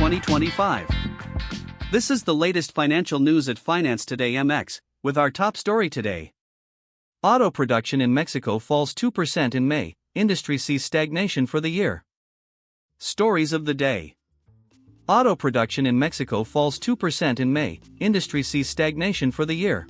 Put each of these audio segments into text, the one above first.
2025. This is the latest financial news at Finance Today MX, with our top story today. Auto production in Mexico falls 2% in May, industry sees stagnation for the year. Stories of the day. Auto production in Mexico falls 2% in May, industry sees stagnation for the year.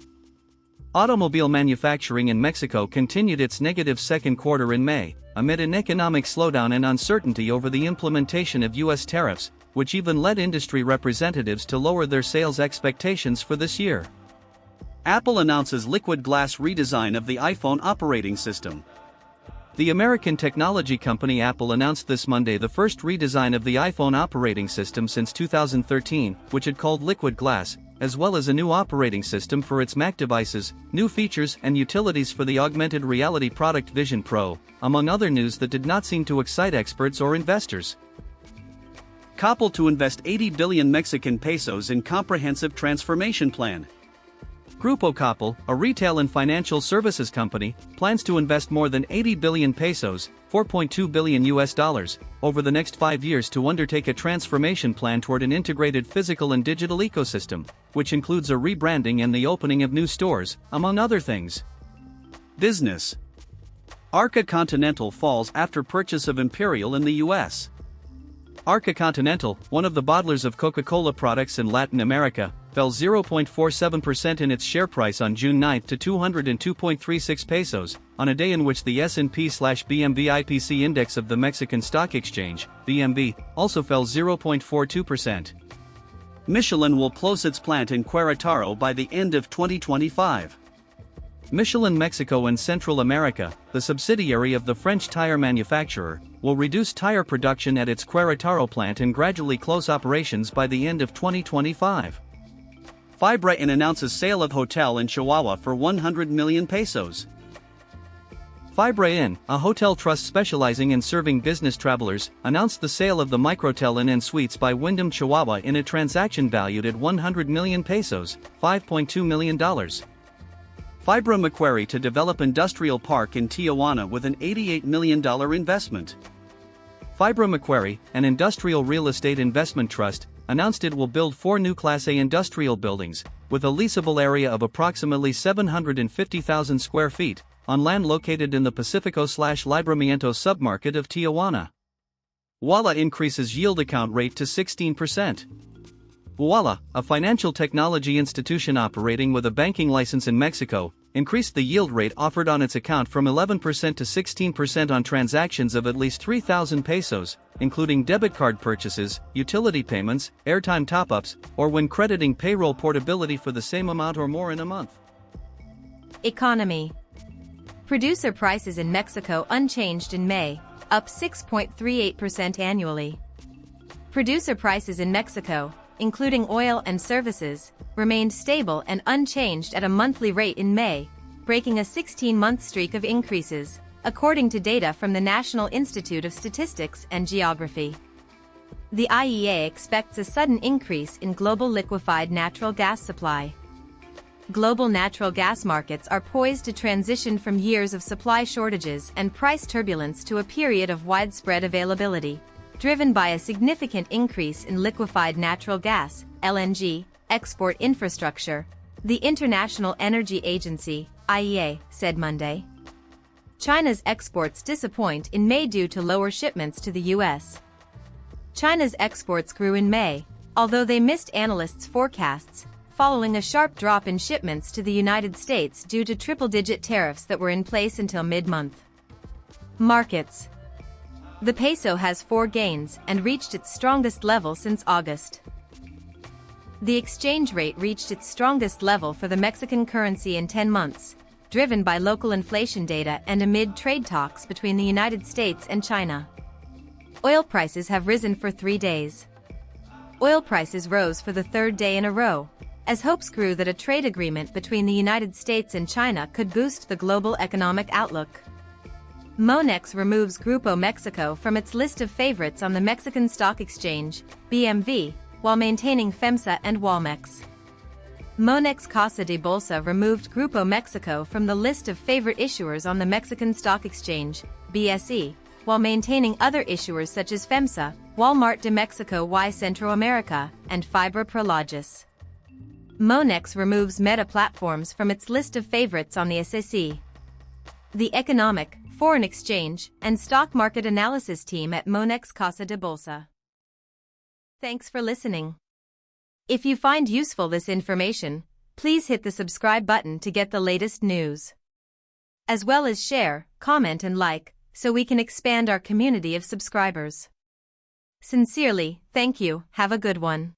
Automobile manufacturing in Mexico continued its negative second quarter in May, amid an economic slowdown and uncertainty over the implementation of U.S. tariffs, which even led industry representatives to lower their sales expectations for this year. Apple announces liquid glass redesign of the iPhone operating system. The American technology company Apple announced this Monday the first redesign of the iPhone operating system since 2013, which it called liquid glass, as well as a new operating system for its Mac devices, new features and utilities for the augmented reality product Vision Pro, among other news that did not seem to excite experts or investors. Coppel to invest 80 billion Mexican pesos in comprehensive transformation plan. Grupo Coppel, a retail and financial services company, plans to invest more than 80 billion pesos, $4.2 billion, over the next 5 years to undertake a transformation plan toward an integrated physical and digital ecosystem, which includes a rebranding and the opening of new stores, among other things. Business. Arca Continental falls after purchase of Imperial in the U.S. Arca Continental, one of the bottlers of Coca-Cola products in Latin America, fell 0.47% in its share price on June 9 to 202.36 pesos, on a day in which the S&P/BMV IPC index of the Mexican Stock Exchange, BMV, also fell 0.42%. Michelin will close its plant in Querétaro by the end of 2025. Michelin Mexico and Central America, the subsidiary of the French tire manufacturer, will reduce tire production at its Querétaro plant and gradually close operations by the end of 2025. Fibra announces sale of hotel in Chihuahua for 100 million pesos. Fibra Inn, a hotel trust specializing in serving business travelers, announced the sale of the Microtel Inn and Suites by Wyndham Chihuahua in a transaction valued at 100 million pesos, $5.2 million. Fibra Macquarie to develop industrial park in Tijuana with an $88 million investment. Fibra Macquarie, an industrial real estate investment trust, announced it will build 4 new Class A industrial buildings, with a leasable area of approximately 750,000 square feet, on land located in the Pacifico/Libramiento submarket of Tijuana. Ualá increases yield account rate to 16%. Ualá, a financial technology institution operating with a banking license in Mexico, increased the yield rate offered on its account from 11% to 16% on transactions of at least 3,000 pesos, including debit card purchases, utility payments, airtime top-ups, or when crediting payroll portability for the same amount or more in a month. Economy. Producer prices in Mexico unchanged in May, up 6.38% annually. Producer prices in Mexico, including oil and services, remained stable and unchanged at a monthly rate in May, breaking a 16-month streak of increases, according to data from the National Institute of Statistics and Geography. The IEA expects a sudden increase in global liquefied natural gas supply. Global natural gas markets are poised to transition from years of supply shortages and price turbulence to a period of widespread availability, driven by a significant increase in liquefied natural gas, LNG, export infrastructure, the International Energy Agency, IEA, said Monday. China's exports disappoint in May due to lower shipments to the U.S. China's exports grew in May, although they missed analysts' forecasts, following a sharp drop in shipments to the United States due to triple-digit tariffs that were in place until mid-month. Markets. The peso has 4 gains and reached its strongest level since August. The exchange rate reached its strongest level for the Mexican currency in 10 months, driven by local inflation data and amid trade talks between the United States and China. Oil prices have risen for 3 days. Oil prices rose for the 3rd day in a row, as hopes grew that a trade agreement between the United States and China could boost the global economic outlook. Monex removes Grupo Mexico from its list of favorites on the Mexican Stock Exchange, BMV, while maintaining FEMSA and Walmex. Monex Casa de Bolsa removed Grupo Mexico from the list of favorite issuers on the Mexican Stock Exchange, BSE, while maintaining other issuers such as FEMSA, Walmart de Mexico y Centroamerica, and Fibra Prologis. Monex removes Meta Platforms from its list of favorites on the SEC. The economic, foreign exchange, and stock market analysis team at Monex Casa de Bolsa. Thanks for listening. If you find useful this information, please hit the subscribe button to get the latest news. As well as share, comment and like, so we can expand our community of subscribers. Sincerely, thank you, have a good one.